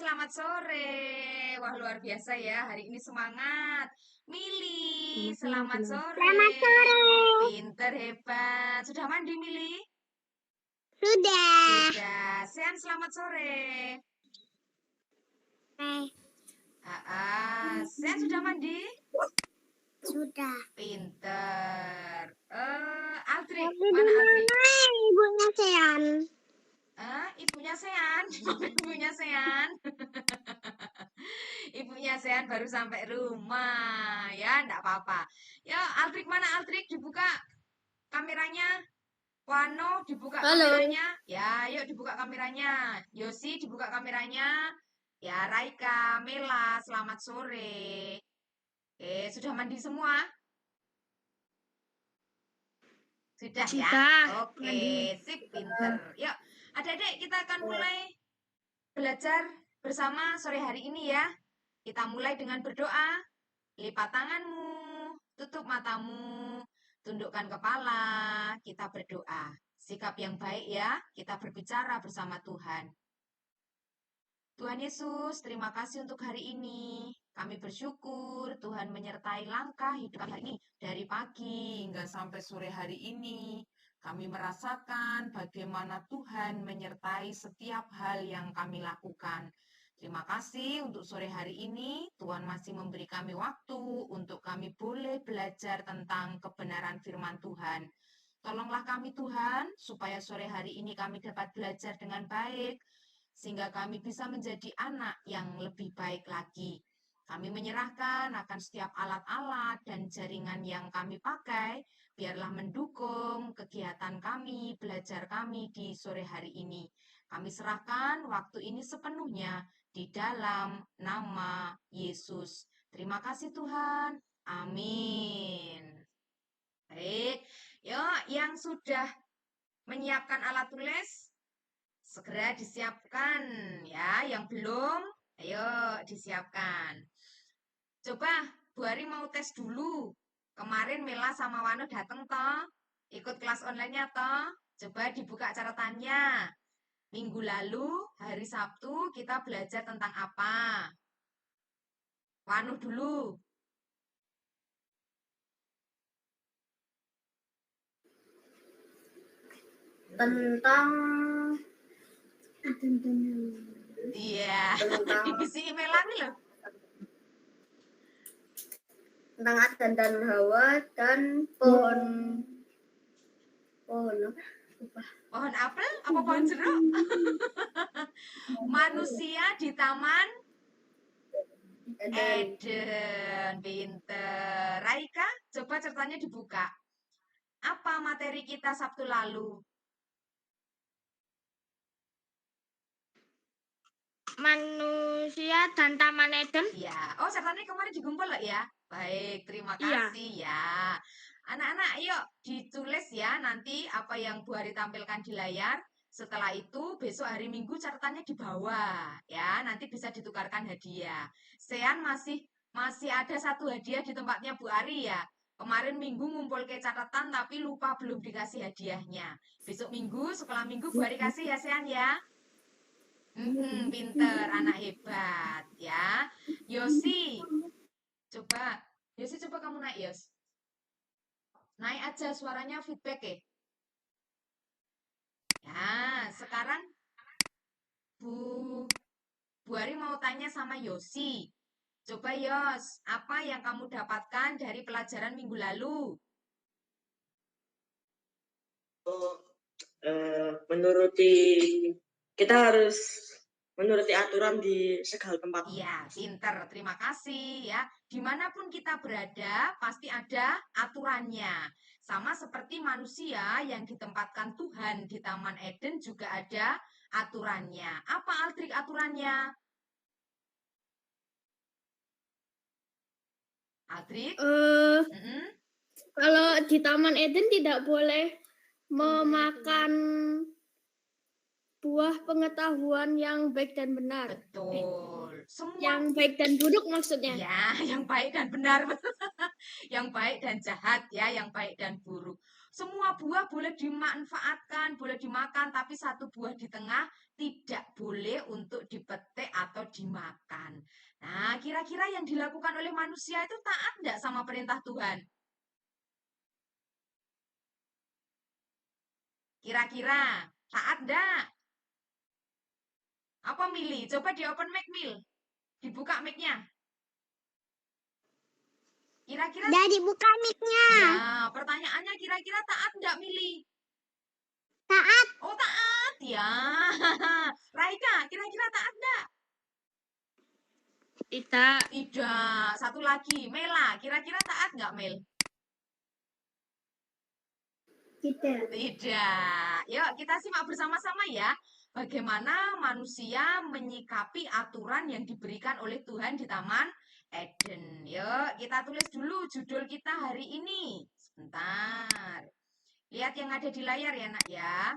selamat sore. Wah, luar biasa ya. Hari ini semangat. Mili, selamat sore. Selamat sore. Pinter, hebat. Sudah mandi, Mili? Sudah. Sudah. Sean, selamat sore. Sean sudah mandi? Sudah. Pinter. Altrik, Tapi di mana Altrik? mana ibunya Sean? Ibunya Sean. Ibunya Sean. Ibunya Sean baru sampai rumah. Ya, enggak apa-apa. Ya, Altrik mana Altrik? Dibuka kameranya. Wano, dibuka Halo. kameranya. Ya, yuk dibuka kameranya. Yosi, dibuka kameranya. Ya, Raika, Mela, selamat sore. Sudah mandi semua? Sudah ya? Oke, sip, pinter. Yuk, adik-adik kita akan mulai belajar bersama sore hari ini ya. Kita mulai dengan berdoa. Lipat tanganmu, tutup matamu, tundukkan kepala, kita berdoa. Sikap yang baik ya, kita berbicara bersama Tuhan. Tuhan Yesus, terima kasih untuk hari ini. Kami bersyukur Tuhan menyertai langkah hidup kami hari ini. Dari pagi hingga sampai sore hari ini, kami merasakan bagaimana Tuhan menyertai setiap hal yang kami lakukan. Terima kasih untuk sore hari ini, Tuhan masih memberi kami waktu untuk kami boleh belajar tentang kebenaran firman Tuhan. Tolonglah kami Tuhan, supaya sore hari ini kami dapat belajar dengan baik, sehingga kami bisa menjadi anak yang lebih baik lagi. Kami menyerahkan akan setiap alat-alat dan jaringan yang kami pakai, biarlah mendukung kegiatan kami, belajar kami di sore hari ini. Kami serahkan waktu ini sepenuhnya di dalam nama Yesus. Terima kasih Tuhan. Amin. Baik, yuk yang sudah menyiapkan alat tulis, segera disiapkan ya. Yang belum, ayo disiapkan. Coba Bu Ari mau tes dulu. Kemarin Mela sama Wano datang toh, ikut kelas online-nya toh. Coba dibuka catatannya. Minggu lalu, hari Sabtu, kita belajar tentang apa? Wano dulu. Tentang Iya, isi email lagi loh. tentang Adam dan Hawa dan pohon Pohon apel apa pohon jeruk? Manusia di Taman Eden. Pinter. Raika, coba ceritanya dibuka. Apa materi kita Sabtu lalu? Manusia dan Taman Eden. Ya, oh ceritanya kemarin digumpal loh ya. Baik, terima kasih ya. Anak-anak, yuk ditulis ya nanti apa yang Bu Hari tampilkan di layar. Setelah itu besok hari Minggu catatannya di bawah ya. Nanti bisa ditukarkan hadiah. Sean masih ada satu hadiah di tempatnya Bu Ari ya. Kemarin Minggu ngumpul ke catatan tapi lupa belum dikasih hadiahnya. Besok Minggu, sekolah Minggu Bu Ari kasih ya Sean ya. Pinter, anak hebat ya. Yosi, coba kamu naik Yos. Naik aja suaranya feedback ya. Ya, sekarang Bu Ari mau tanya sama Yosi. Coba Yos, apa yang kamu dapatkan dari pelajaran minggu lalu? Kita harus menuruti aturan di segala tempat. Iya, pinter. Terima kasih ya. Dimanapun kita berada, pasti ada aturannya. Sama seperti manusia yang ditempatkan Tuhan di Taman Eden juga ada aturannya. Apa Altrik aturannya? Altrik? Kalau di Taman Eden tidak boleh memakan buah pengetahuan yang baik dan benar. Betul. Semua Yang baik dan buruk maksudnya. ya, yang baik dan benar. Yang baik dan jahat ya, yang baik dan buruk. Semua buah boleh dimanfaatkan, boleh dimakan, tapi satu buah di tengah tidak boleh untuk dipetik atau dimakan. Nah, kira-kira yang dilakukan oleh manusia itu taat enggak sama perintah Tuhan? Kira-kira taat enggak? Apa milih? Coba di open mic, Mil. Dibuka mic-nya. Kira-kira Dari buka mic-nya. ya, pertanyaannya kira-kira taat enggak, Mili? Taat. Oh, taat ya. Raika, kira-kira taat enggak? Tidak. Tidak. Satu lagi, Mela. Kira-kira taat enggak, Mel? Tidak. Tidak. Yuk, kita simak bersama-sama ya. Bagaimana manusia menyikapi aturan yang diberikan oleh Tuhan di Taman Eden. Yuk, kita tulis dulu judul kita hari ini. Sebentar. Lihat yang ada di layar ya, Nak ya.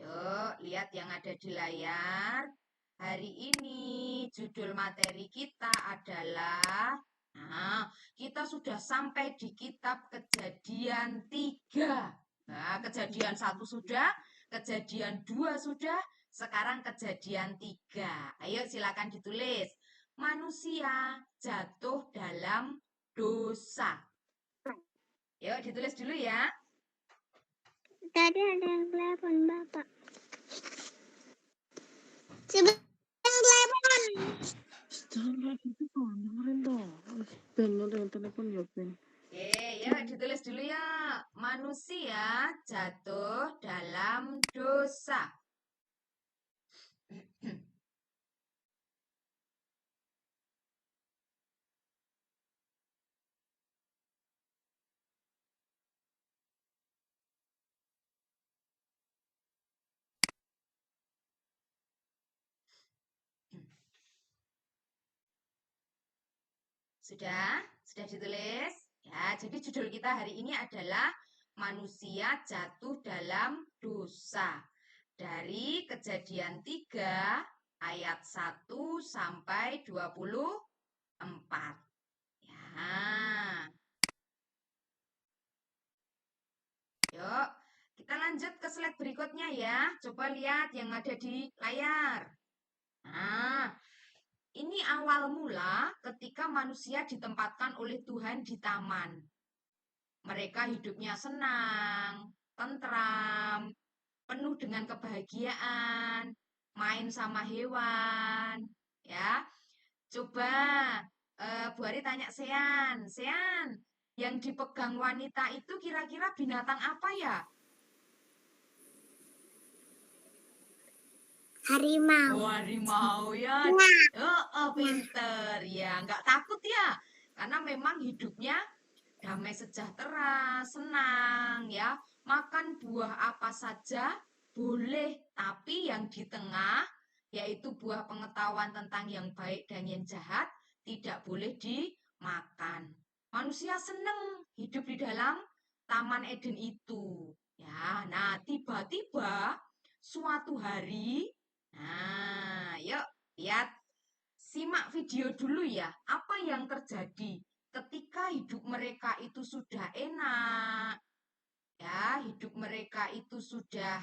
Yuk, lihat yang ada di layar. Hari ini judul materi kita adalah, nah, kita sudah sampai di kitab Kejadian 3. Nah, Kejadian 1 sudah, Kejadian 2 sudah, sekarang Kejadian 3. Ayo silakan ditulis. Manusia jatuh dalam dosa. Yuk ditulis dulu ya. Tadi ada yang telepon Bapak. Sebentar telepon. Jangan itu kok, dengerin dong. Ben, ada yang telepon ya, Ben. Oke, ya ditulis dulu ya. Manusia jatuh dalam dosa. Sudah? Sudah ditulis? Ya, jadi judul kita hari ini adalah manusia jatuh dalam dosa. Dari Kejadian 3 ayat 1 sampai 24. Ya. Yuk, kita lanjut ke slide berikutnya ya. Coba lihat yang ada di layar. Nah, ini awal mula ketika manusia ditempatkan oleh Tuhan di taman. Mereka hidupnya senang, tentram, penuh dengan kebahagiaan, main sama hewan, ya. Coba Bu Ari tanya Sean, yang dipegang wanita itu kira-kira binatang apa ya? Harimau. Oh, harimau ya. Pinter ya, nggak takut ya. Karena memang hidupnya damai sejahtera, senang ya. Makan buah apa saja boleh, tapi yang di tengah yaitu buah pengetahuan tentang yang baik dan yang jahat tidak boleh dimakan. Manusia senang hidup di dalam Taman Eden itu. Ya, nah tiba-tiba suatu hari, nah, yuk lihat, simak video dulu ya. Apa yang terjadi ketika hidup mereka itu sudah enak, ya, hidup mereka itu sudah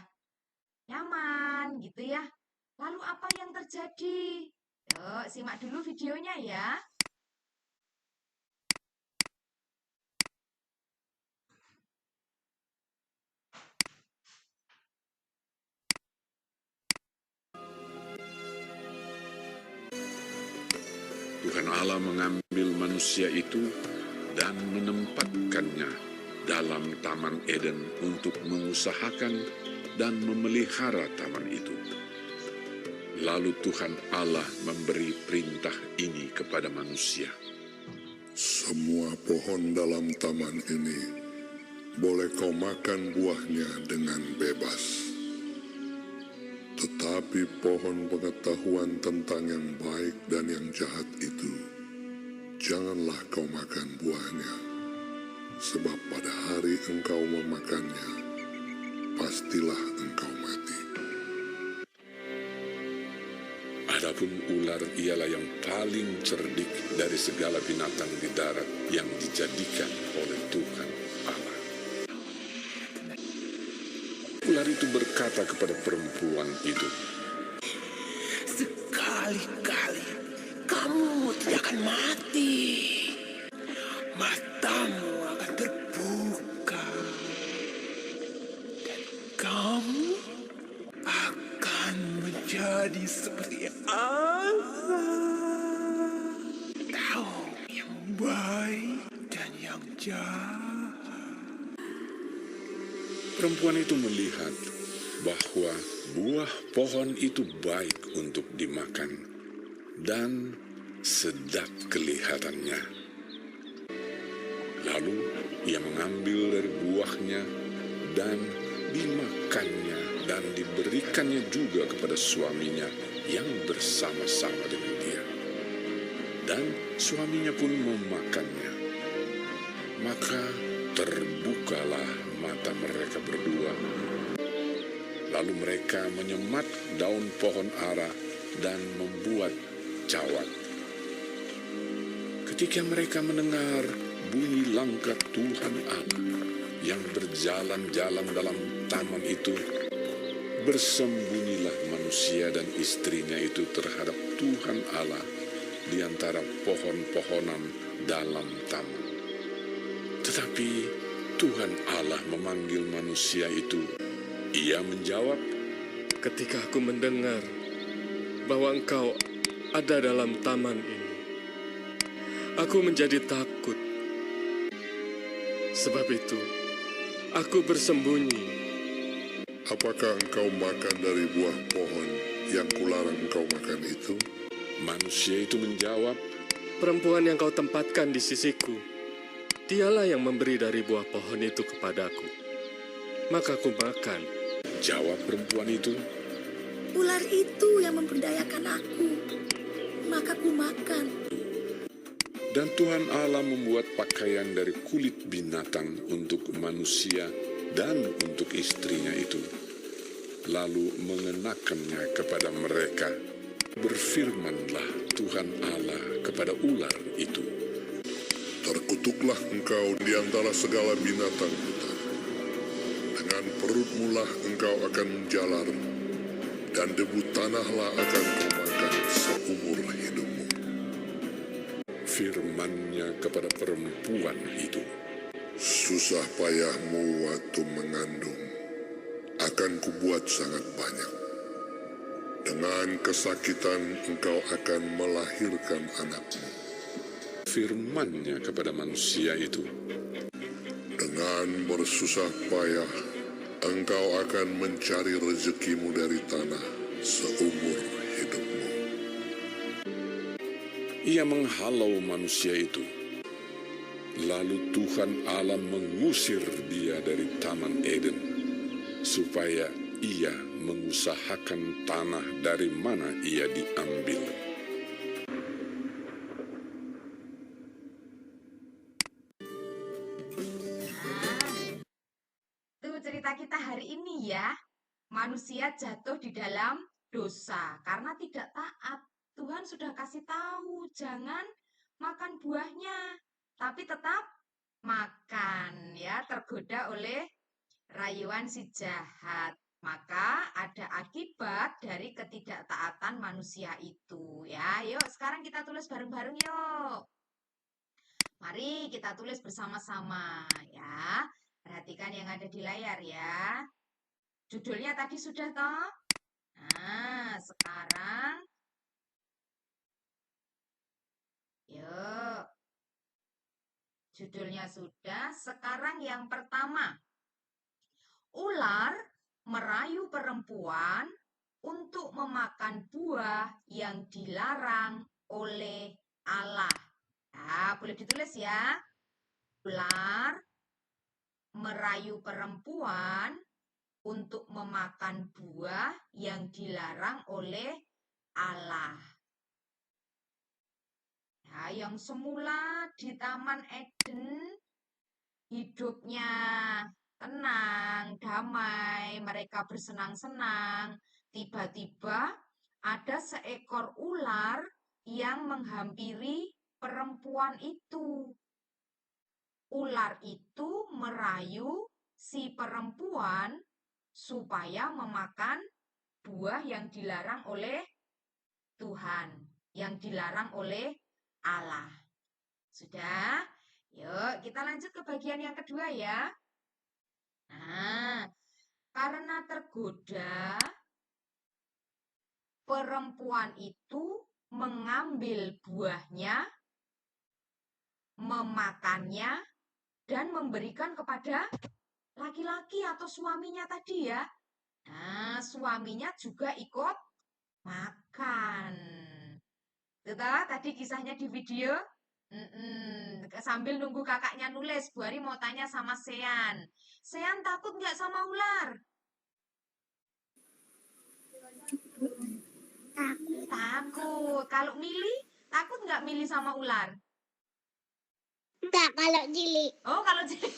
nyaman, gitu ya. Lalu apa yang terjadi? Yuk, simak dulu videonya ya. Tuhan Allah mengambil manusia itu dan menempatkannya dalam Taman Eden untuk mengusahakan dan memelihara taman itu. Lalu Tuhan Allah memberi perintah ini kepada manusia. Semua pohon dalam taman ini boleh kau makan buahnya dengan bebas. Tetapi pohon pengetahuan tentang yang baik dan yang jahat itu, janganlah kau makan buahnya. Sebab pada hari engkau memakannya, pastilah engkau mati. Adapun ular ialah yang paling cerdik dari segala binatang di darat yang dijadikan oleh Tuhan Allah. Ular itu berkata berkata kepada perempuan itu, sekali-kali kamu tidak akan mati. Matamu akan terbuka. Dan kamu akan menjadi seperti Allah. Tahu yang baik dan yang jahat. perempuan itu melihat bahwa buah pohon itu baik untuk dimakan dan sedap kelihatannya. Lalu ia mengambil dari buahnya dan dimakannya dan diberikannya juga kepada suaminya yang bersama-sama dengan dia. Dan suaminya pun memakannya. Maka terbukalah mata mereka berdua. Lalu mereka menyemat daun pohon ara dan membuat cawat. Ketika mereka mendengar bunyi langkah Tuhan Allah yang berjalan-jalan dalam taman itu, bersembunyilah manusia dan istrinya itu terhadap Tuhan Allah di antara pohon-pohonan dalam taman. Tetapi Tuhan Allah memanggil manusia itu. Ia menjawab, ketika aku mendengar bahwa engkau ada dalam taman ini, aku menjadi takut. Sebab itu, aku bersembunyi. Apakah engkau makan dari buah pohon yang kularang engkau makan itu? Manusia itu menjawab, Perempuan yang kau tempatkan di sisiku, dialah yang memberi dari buah pohon itu kepadaku. Maka aku makan. Jawab perempuan itu, Ular itu yang memberdayakan aku, maka ku makan. dan Tuhan Allah membuat pakaian dari kulit binatang untuk manusia dan untuk istrinya itu, lalu mengenakannya kepada mereka. Berfirmanlah Tuhan Allah kepada ular itu, Terkutuklah engkau di antara segala binatang hutan. Dengan perutmu lah engkau akan menjalar, dan debu tanahlah akan kau makan seumur hidupmu. firman-Nya kepada perempuan itu, Susah payahmu waktu mengandung akan kubuat sangat banyak. Dengan kesakitan engkau akan melahirkan anakmu. firman-Nya kepada manusia itu, Dengan bersusah payah engkau akan mencari rezekimu dari tanah seumur hidupmu. ia menghalau manusia itu. Lalu Tuhan Allah mengusir dia dari Taman Eden, supaya ia mengusahakan tanah dari mana ia diambil. Itu cerita kita hari ini ya. Manusia jatuh di dalam dosa karena tidak taat. Tuhan sudah kasih tahu jangan makan buahnya, tapi tetap makan ya, tergoda oleh rayuan si jahat. Maka ada akibat dari ketidaktaatan manusia itu ya. Yuk sekarang kita tulis bareng-bareng yuk. Mari kita tulis bersama-sama ya. Perhatikan yang ada di layar ya. Judulnya tadi sudah toh? Nah, sekarang yuk. Judulnya sudah. Sekarang yang pertama. Ular merayu perempuan untuk memakan buah yang dilarang oleh Allah. Nah, boleh ditulis ya. Ular merayu perempuan untuk memakan buah yang dilarang oleh Allah. Nah, yang semula di Taman Eden hidupnya tenang, damai, mereka bersenang-senang. Tiba-tiba ada seekor ular yang menghampiri perempuan itu. Ular itu merayu si perempuan supaya memakan buah yang dilarang oleh Tuhan, yang dilarang oleh Allah. Sudah? Yuk, kita lanjut ke bagian yang kedua ya. Nah, karena tergoda, perempuan itu mengambil buahnya, memakannya, dan memberikan kepada laki-laki atau suaminya tadi ya. Nah, suaminya juga ikut makan. Tuh, tadi kisahnya di video. Sambil nunggu kakaknya nulis, Bu Ari mau tanya sama Sean. Sean takut nggak sama ular? Takut. Kalau Mili, takut nggak Mili sama ular? Enggak, kalau Cili. Oh, kalau Cili.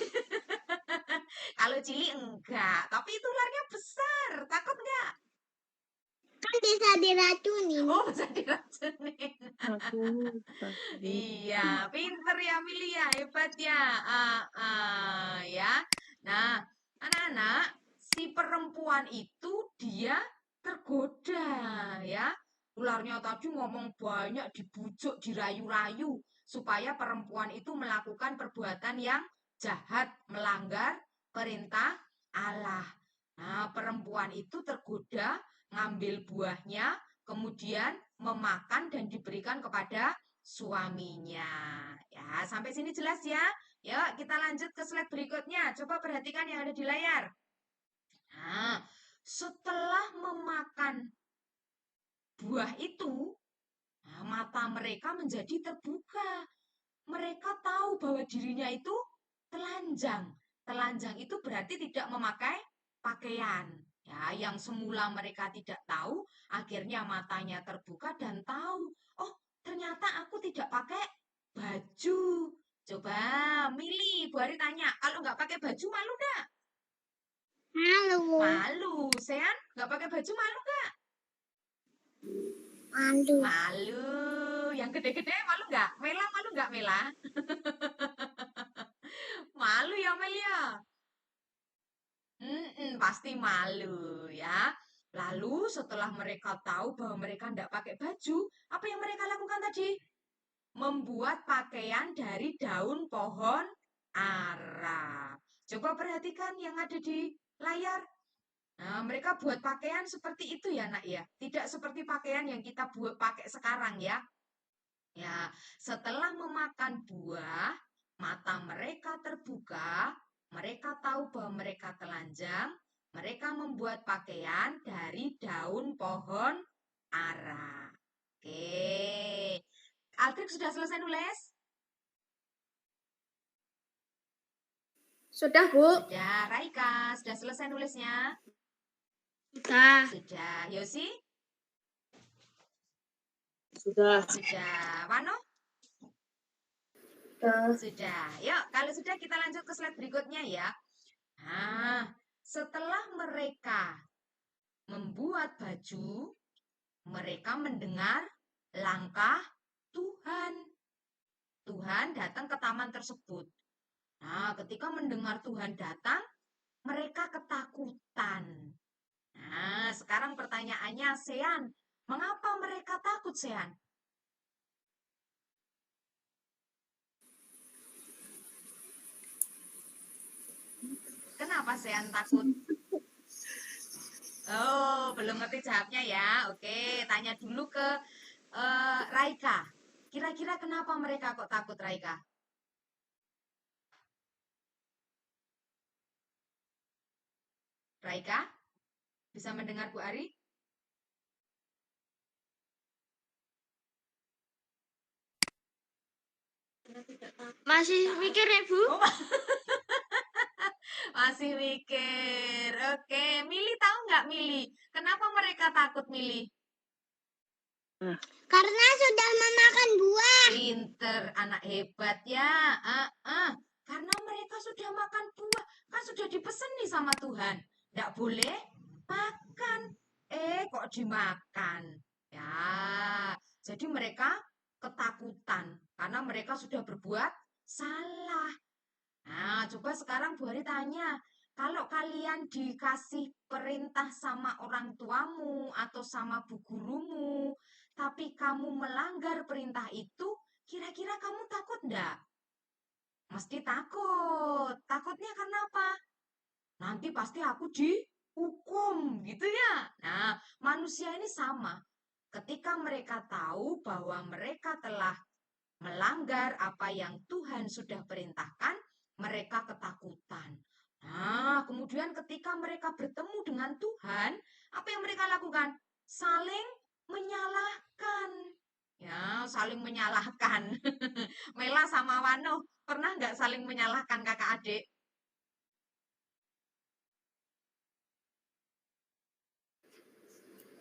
Kalau Cili enggak. Tapi itu ularnya besar. Takut nggak? Kan bisa diracunin. Oh, bisa diracunin. Takut. Iya, pinter ya Mili ya, hebat ya. Ya. Nah, anak-anak, si perempuan itu dia tergoda ya. Ularnya tadi ngomong banyak, dibujuk, dirayu-rayu supaya perempuan itu melakukan perbuatan yang jahat, melanggar perintah Allah. Nah, perempuan itu tergoda ngambil buahnya, kemudian memakan dan diberikan kepada suaminya. Ya, sampai sini jelas ya? Yuk, kita lanjut ke slide berikutnya. Coba perhatikan yang ada di layar. Nah, setelah memakan buah itu, mata mereka menjadi terbuka. Mereka tahu bahwa dirinya itu telanjang. Telanjang itu berarti tidak memakai pakaian. Ya, yang semula mereka tidak tahu, akhirnya matanya terbuka dan tahu, oh, ternyata aku tidak pakai baju. Coba, Mili, Bu Ari tanya, kalau nggak pakai baju malu nggak? Malu. Malu. Sean, nggak pakai baju malu nggak? Malu. Malu. Yang gede-gede malu nggak? Mela malu nggak, Mela? Malu ya, Mel ya? Pasti malu ya. Lalu setelah mereka tahu bahwa mereka tidak pakai baju, apa yang mereka lakukan tadi? Membuat pakaian dari daun pohon ara. Coba perhatikan yang ada di layar. Nah, mereka buat pakaian seperti itu ya, Nak ya. Tidak seperti pakaian yang kita buat pakai sekarang ya. Ya, setelah memakan buah, mata mereka terbuka, mereka tahu bahwa mereka telanjang, mereka membuat pakaian dari daun pohon ara. Oke. Aldrik sudah selesai nulis? Sudah, Bu. Sudah. Raika, sudah selesai nulisnya? Sudah. Sudah. Yosi? Sudah. Sudah. Wano? Sudah. Yuk, kalau sudah kita lanjut ke slide berikutnya ya. Nah, setelah mereka membuat baju, mereka mendengar langkah Tuhan. Tuhan datang ke taman tersebut. Nah, ketika mendengar Tuhan datang, mereka ketakutan. Nah, sekarang pertanyaannya, Sean, mengapa mereka takut, Sean? Kenapa Sean takut? Oh, belum ngerti jawabnya ya. Oke, tanya dulu ke Raika. Kira-kira kenapa mereka kok takut, Raika? Raika, bisa mendengar Bu Ari? Masih mikir ya, Bu? Oh, masih mikir. Oke, Mili tahu nggak Mili? Kenapa mereka takut, Mili? Karena sudah memakan buah. Pinter, anak hebat ya. Karena mereka sudah makan buah, kan sudah dipesan nih sama Tuhan. Nggak boleh makan. Kok dimakan? Ya, jadi mereka ketakutan karena mereka sudah berbuat salah. Nah, coba sekarang Bu Hari tanya, Kalau kalian dikasih perintah sama orang tuamu atau sama bu gurumu, tapi kamu melanggar perintah itu, kira-kira kamu takut enggak? Mesti takut. Takutnya karena apa? Nanti pasti aku dihukum, gitu ya. Nah, manusia ini sama. Ketika mereka tahu bahwa mereka telah melanggar apa yang Tuhan sudah perintahkan, mereka ketakutan. Nah, kemudian ketika mereka bertemu dengan Tuhan, apa yang mereka lakukan? Saling menyalahkan. Ya, saling menyalahkan. Mela sama Wano, pernah nggak saling menyalahkan kakak adik?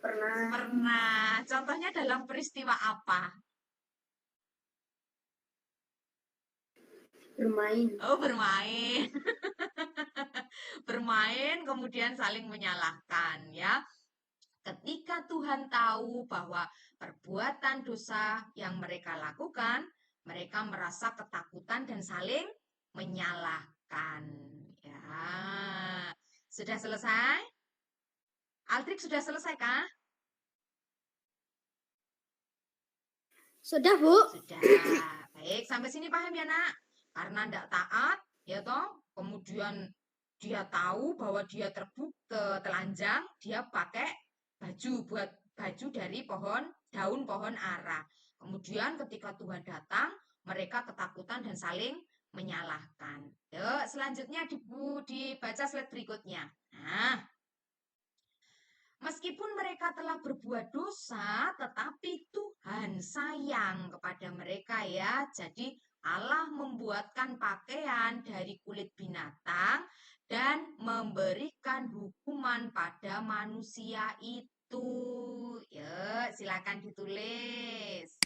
Pernah. Pernah. Contohnya dalam peristiwa apa? Bermain. Oh, bermain. Bermain kemudian saling menyalahkan ya. Ketika Tuhan tahu bahwa perbuatan dosa yang mereka lakukan, mereka merasa ketakutan dan saling menyalahkan. Ya. Sudah selesai? Altrik sudah selesai kah? Sudah, Bu. Sudah. Baik, sampai sini paham ya, Nak? Karena tidak taat, ya toh, kemudian dia tahu bahwa dia telanjang, dia pakai buat baju dari daun pohon ara. Kemudian ketika Tuhan datang, mereka ketakutan dan saling menyalahkan. Yuk, selanjutnya dibaca slide berikutnya. Nah, meskipun mereka telah berbuat dosa, tetapi Tuhan sayang kepada mereka ya. Jadi Allah membuatkan pakaian dari kulit binatang dan memberikan hukuman pada manusia itu. Ya, silakan ditulis.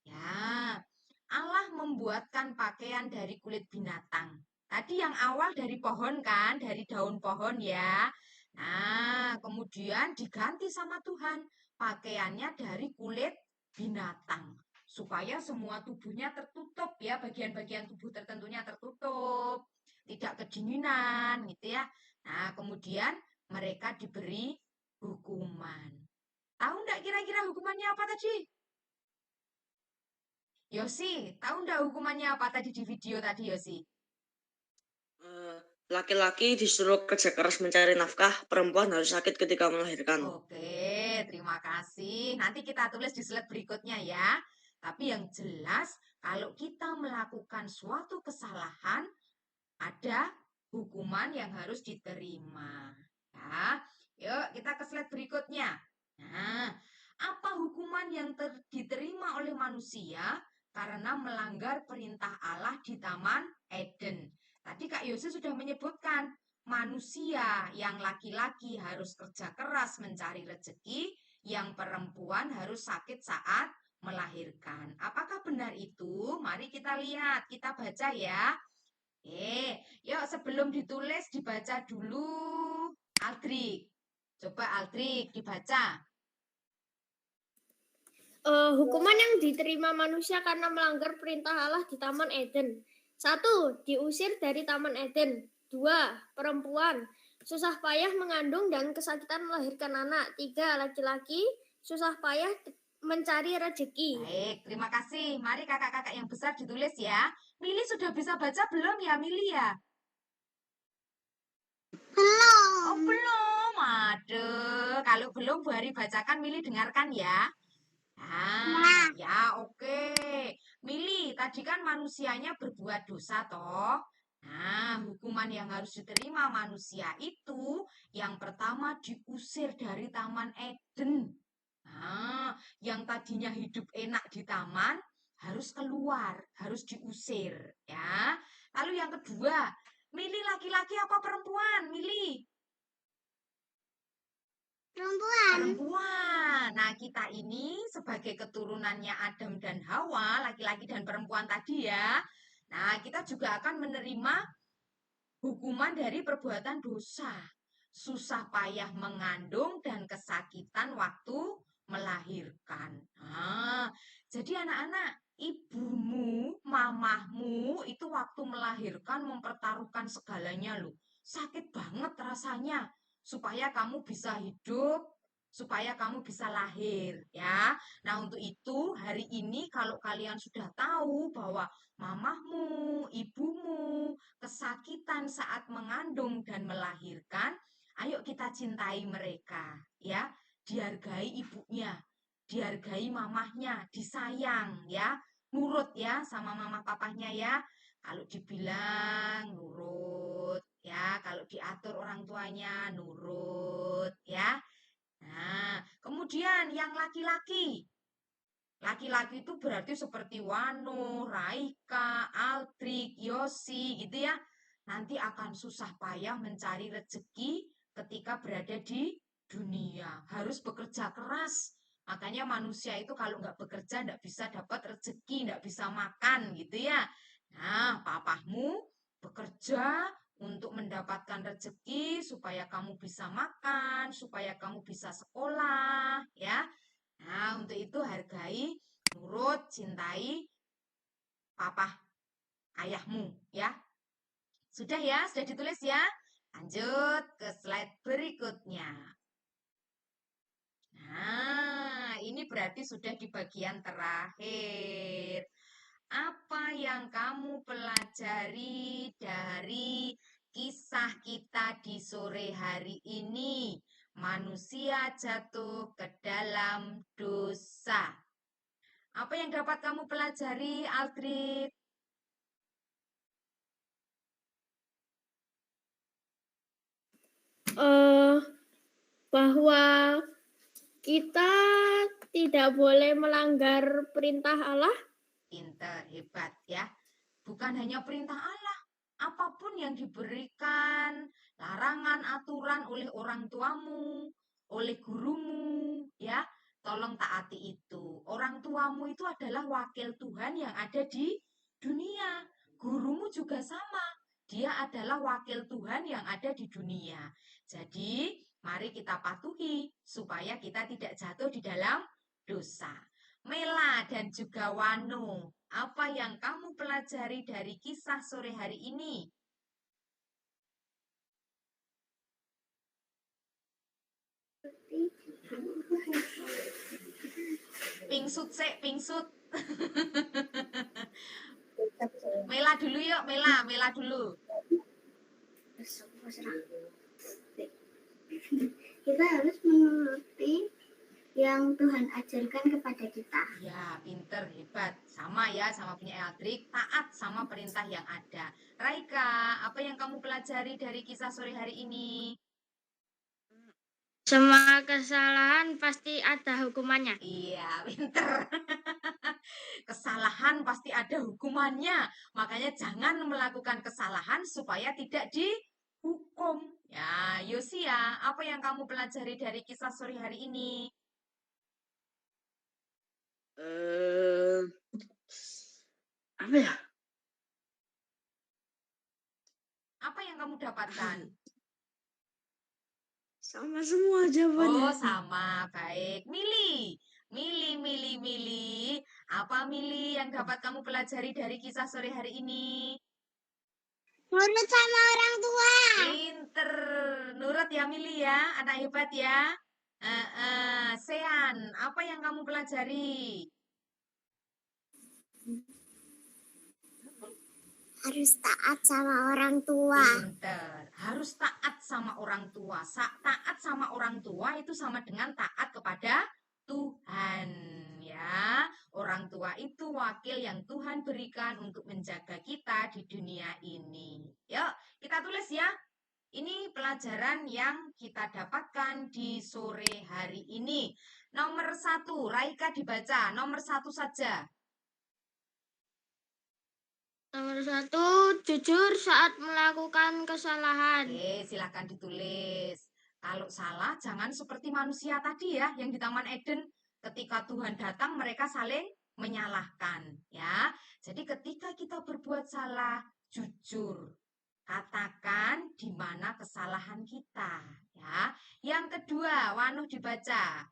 Ya, Allah membuatkan pakaian dari kulit binatang. Tadi yang awal dari pohon kan, dari daun pohon ya. Nah, kemudian diganti sama Tuhan pakaiannya dari kulit binatang supaya semua tubuhnya tertutup ya, bagian-bagian tubuh tertentunya tertutup, tidak kedinginan gitu ya. Nah, kemudian mereka diberi hukuman. Tahu enggak kira-kira hukumannya apa tadi? Yosi, tahu enggak hukumannya apa tadi di video tadi Yosi? Laki-laki disuruh kerja keras mencari nafkah, perempuan harus sakit ketika melahirkan. Oke, terima kasih. Nanti kita tulis di slide berikutnya ya. Tapi yang jelas, kalau kita melakukan suatu kesalahan, ada hukuman yang harus diterima. Ya, yuk kita ke slide berikutnya. Nah, apa hukuman yang diterima oleh manusia karena melanggar perintah Allah di Taman Eden? Tadi Kak Yose sudah menyebutkan, manusia yang laki-laki harus kerja keras mencari rezeki, yang perempuan harus sakit saat melahirkan. Apakah benar itu? Mari kita lihat, kita baca ya. Yuk sebelum ditulis dibaca dulu. Aldrik. Coba Aldrik dibaca. Hukuman yang diterima manusia karena melanggar perintah Allah di Taman Eden. 1. Diusir dari Taman Eden. 2. Perempuan susah payah mengandung dan kesakitan melahirkan anak. 3. Laki-laki susah payah mencari rezeki. Baik, terima kasih. Mari kakak-kakak yang besar ditulis ya. Mili sudah bisa baca belum ya, Mili ya? Belum. Oh, belum. Aduh, kalau belum Bu Hari bacakan, Mili dengarkan ya. Nah, ya oke. Mili, tadi kan manusianya berbuat dosa toh. Nah, hukuman yang harus diterima manusia itu yang pertama diusir dari Taman Eden. Nah, yang tadinya hidup enak di taman harus keluar, harus diusir ya. Lalu yang kedua, milih laki-laki apa perempuan? Milih perempuan. Nah, kita ini sebagai keturunannya Adam dan Hawa, laki-laki dan perempuan tadi ya. Nah, kita juga akan menerima hukuman dari perbuatan dosa. Susah payah mengandung dan kesakitan waktu melahirkan. Nah, jadi anak-anak, ibumu, mamahmu itu waktu melahirkan mempertaruhkan segalanya loh. sakit banget rasanya supaya kamu bisa hidup, supaya kamu bisa lahir ya. Nah, untuk itu hari ini kalau kalian sudah tahu bahwa mamahmu, ibumu kesakitan saat mengandung dan melahirkan, ayo kita cintai mereka ya. Dihargai ibunya, dihargai mamahnya, disayang ya. Nurut ya sama mama papahnya ya. Kalau dibilang nurut ya, kalau diatur orang tuanya nurut ya. Nah, kemudian yang laki-laki. Laki-laki itu berarti seperti Wano, Raika, Altrik, Yosi gitu ya. Nanti akan susah payah mencari rezeki ketika berada di dunia. Harus bekerja keras. Makanya manusia itu kalau nggak bekerja nggak bisa dapat rezeki, nggak bisa makan gitu ya. Nah, papahmu bekerja untuk mendapatkan rezeki supaya kamu bisa makan, supaya kamu bisa sekolah, ya. Nah, untuk itu hargai, nurut, cintai papa ayahmu, ya. Sudah ya, sudah ditulis ya. Lanjut ke slide berikutnya. Nah, ini berarti sudah di bagian terakhir. Apa yang kamu pelajari dari kisah kita di sore hari ini? Manusia jatuh ke dalam dosa. Apa yang dapat kamu pelajari, Aldrit? Bahwa kita tidak boleh melanggar perintah Allah. Pinter, hebat ya. Bukan hanya perintah Allah, apapun yang diberikan, larangan, aturan oleh orang tuamu, oleh gurumu, ya, tolong taati itu. Orang tuamu itu adalah wakil Tuhan yang ada di dunia. Gurumu juga sama. Dia adalah wakil Tuhan yang ada di dunia. Jadi, mari kita patuhi supaya kita tidak jatuh di dalam dosa. Mela dan juga Wano, apa yang kamu pelajari dari kisah sore hari ini? Pingsut sek, pingsut. Mela dulu yuk, Mela dulu. Kita harus menuruti yang Tuhan ajarkan kepada kita. Ya, pinter, hebat. Sama ya, sama punya Eldrik. Taat sama perintah yang ada. Raika, apa yang kamu pelajari dari kisah sore hari ini? Semua kesalahan pasti ada hukumannya. Iya, pinter. Kesalahan pasti ada hukumannya. Makanya jangan melakukan kesalahan supaya tidak dihukum. Ya, Yosia, apa yang kamu pelajari dari kisah sore hari ini? Apa ya? Apa yang kamu dapatkan? Sama semua jawabannya. Oh, sama. Baik. Mili. Apa Mili yang dapat kamu pelajari dari kisah sore hari ini? Nurut sama orang tua. Pinter. Nurut ya Mili ya. Anak hebat ya. Sean, apa yang kamu pelajari? Harus taat sama orang tua. Pinter. Harus taat sama orang tua. Taat sama orang tua itu sama dengan taat kepada Tuhan. Ya, orang tua itu wakil yang Tuhan berikan untuk menjaga kita di dunia ini. Yuk, kita tulis ya. Ini pelajaran yang kita dapatkan di sore hari ini. Nomor 1, Raika dibaca. Nomor 1 saja. Nomor 1, jujur saat melakukan kesalahan. Oke, silakan ditulis. Kalau salah, jangan seperti manusia tadi ya, yang di Taman Eden. Ketika Tuhan datang, mereka saling menyalahkan. Ya, jadi ketika kita berbuat salah, jujur. Katakan di mana kesalahan kita. Ya, yang kedua, Wanuh dibaca.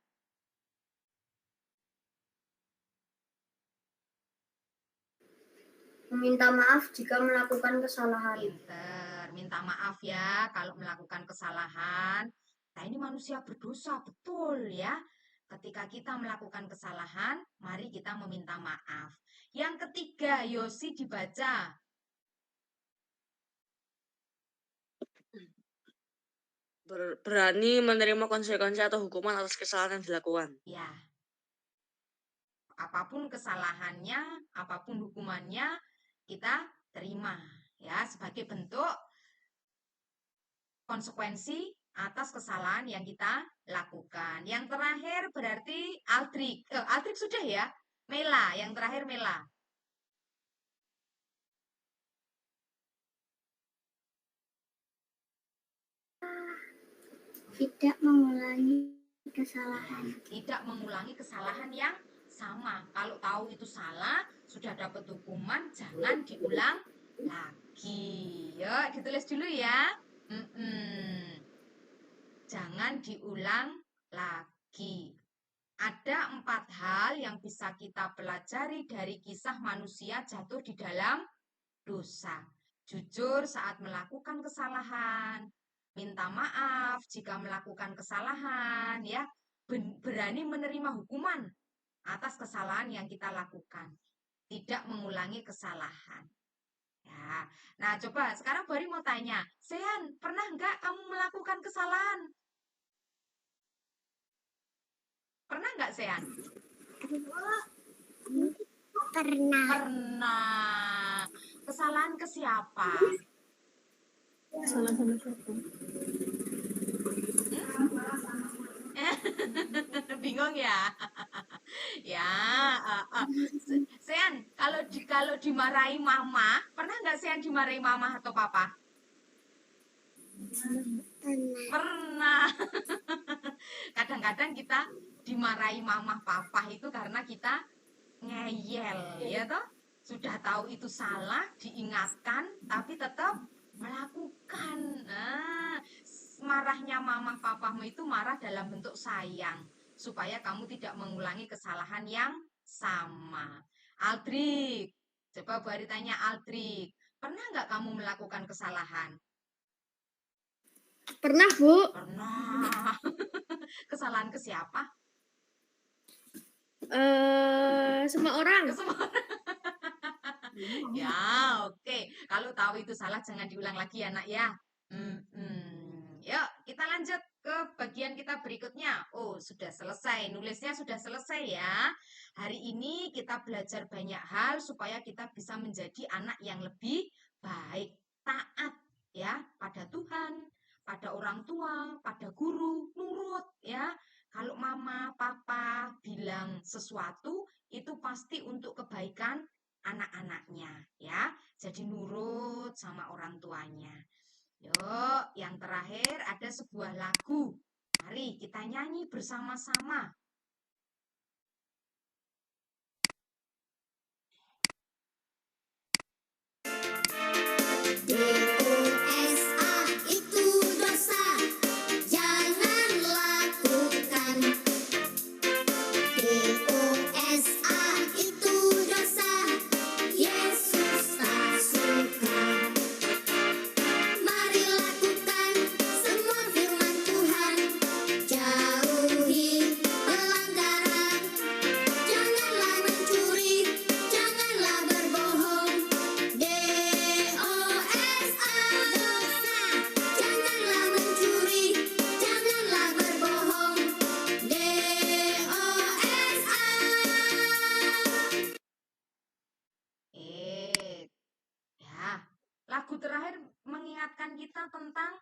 Meminta maaf jika melakukan kesalahan. Pinter. minta maaf ya kalau melakukan kesalahan. Nah, ini manusia berdosa, betul ya. Ketika kita melakukan kesalahan, mari kita meminta maaf. Yang ketiga, Yosi dibaca. Berani menerima konsekuensi atau hukuman atas kesalahan yang dilakukan. Ya. Apapun kesalahannya, apapun hukumannya, kita terima ya sebagai bentuk konsekuensi atas kesalahan yang kita lakukan. Yang terakhir berarti Altrik. Altrik sudah ya? Mela, yang terakhir Mela. Tidak mengulangi kesalahan. Tidak mengulangi kesalahan yang sama. Kalau tahu itu salah, sudah dapat hukuman, jangan diulang lagi. Yuk, ditulis dulu ya. Jangan diulang lagi. Ada 4 hal yang bisa kita pelajari dari kisah manusia jatuh di dalam dosa. Jujur saat melakukan kesalahan, minta maaf jika melakukan kesalahan, ya, berani menerima hukuman atas kesalahan yang kita lakukan, tidak mengulangi kesalahan. Ya, nah coba sekarang Bari mau tanya, Sean, pernah nggak kamu melakukan kesalahan? Pernah nggak, Sean? Pernah. Pernah. Kesalahan ke siapa? Salah sama siapa? Bingung ya? Ya, Sean, kalau dimarahi mama, pernah nggak Sean dimarahi mama atau papa? Pernah. Kadang-kadang kita dimarahi mama papa itu karena kita ngeyel, ya toh? Sudah tahu itu salah, diingatkan, tapi tetap melakukan. Nah, marahnya mama papamu itu marah dalam bentuk sayang, supaya kamu tidak mengulangi kesalahan yang sama. Aldrik, coba Bari tanya Aldrik, pernah nggak kamu melakukan kesalahan? Pernah, Bu. Pernah. Kesalahan ke siapa? Semua orang. Ya, oke. Kalau tahu itu salah, jangan diulang lagi ya, nak ya. Yuk, kita lanjut ke bagian kita berikutnya. Oh, sudah selesai. Nulisnya sudah selesai ya. Hari ini kita belajar banyak hal supaya kita bisa menjadi anak yang lebih baik, taat ya pada Tuhan, pada orang tua, pada guru, nurut ya. Kalau mama, papa bilang sesuatu, itu pasti untuk kebaikan anak-anaknya ya. Jadi nurut sama orang tuanya. Yuk, yang terakhir ada sebuah lagu. Mari kita nyanyi bersama-sama. DOSA itu dosa, jangan lakukan. DOSA itu dosa, Yesus tak suka. Mari lakukan semua firman Tuhan, jauhi pelanggaran. Janganlah mencuri, janganlah berbohong. DOSA dosa, janganlah mencuri, janganlah berbohong. DOSA. Ya, lagu terakhir mengingatkan kita tentang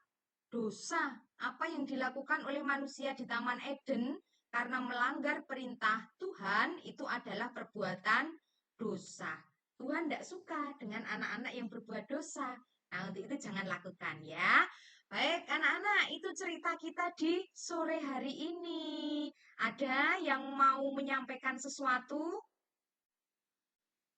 dosa. Apa yang dilakukan oleh manusia di Taman Eden karena melanggar perintah Tuhan itu adalah perbuatan dosa. Tuhan tidak suka dengan anak-anak yang berbuat dosa. Nah, untuk itu jangan lakukan ya. Baik, anak-anak, itu cerita kita di sore hari ini. Ada yang mau menyampaikan sesuatu?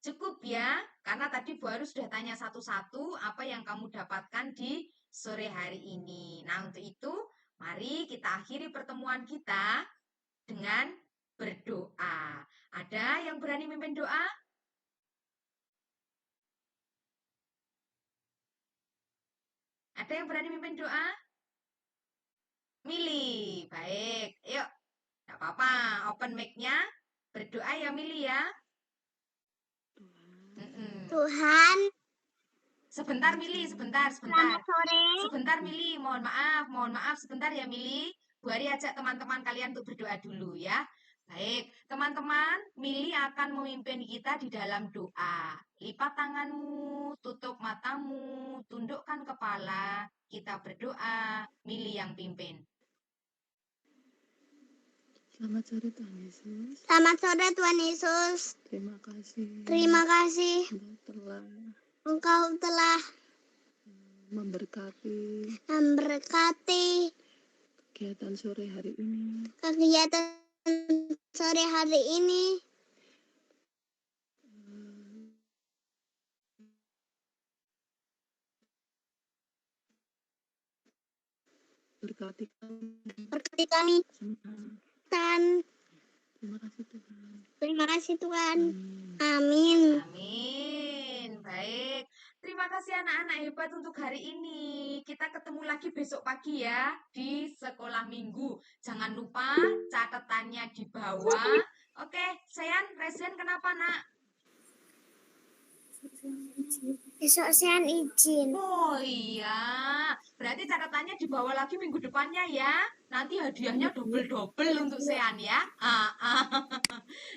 Cukup ya, karena tadi Bu Aru sudah tanya satu-satu apa yang kamu dapatkan di sore hari ini. Nah, untuk itu, mari kita akhiri pertemuan kita dengan berdoa. Ada yang berani memimpin doa? Ada yang berani mimpin doa? Mili, baik. Yuk, nggak apa-apa. Open mic-nya. Berdoa ya Mili ya. Tuhan, Sebentar Mili, sebentar. selamat sore. Sebentar Mili, mohon maaf sebentar ya Mili. Bu Ari ajak teman-teman kalian untuk berdoa dulu ya. Baik, teman-teman, Mili akan memimpin kita di dalam doa. Lipat tanganmu, tutup matamu, tundukkan kepala, kita berdoa, Mili yang pimpin. Selamat sore Tuhan Yesus. Selamat sore Tuhan Yesus. Terima kasih. Terima kasih. Engkau telah memberkati kegiatan sore hari ini. Berkati kami. Terima kasih Tuhan. Amin. Baik. Terima kasih anak-anak hebat untuk hari ini. Kita ketemu lagi besok pagi ya di sekolah minggu. Jangan lupa catatannya di bawah. Oke, Sean, Resen kenapa nak? Besok Sean izin. Oh iya, berarti catatannya dibawa lagi minggu depannya ya. Nanti hadiahnya double-double untuk Sean ya.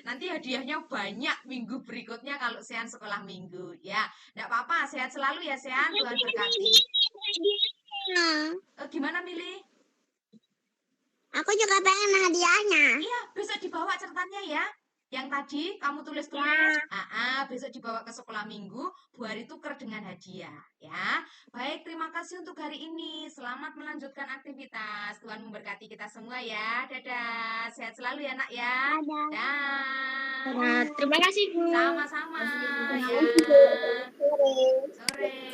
Nanti hadiahnya banyak minggu berikutnya kalau Sean sekolah minggu ya. Nggak apa-apa, sehat selalu ya Sean, Tuhan berkati. Gimana Mili? Aku juga pengen hadiahnya. Iya, besok dibawa catatannya ya. Yang tadi kamu tulis. Besok dibawa ke sekolah minggu, Bu Hari tuker dengan hadiah ya. Baik, terima kasih untuk hari ini. Selamat melanjutkan aktivitas. Tuhan memberkati kita semua ya. Dadah. Sehat selalu ya, Nak ya. Dadah. Terima kasih Bu. Sama-sama ya. Sore.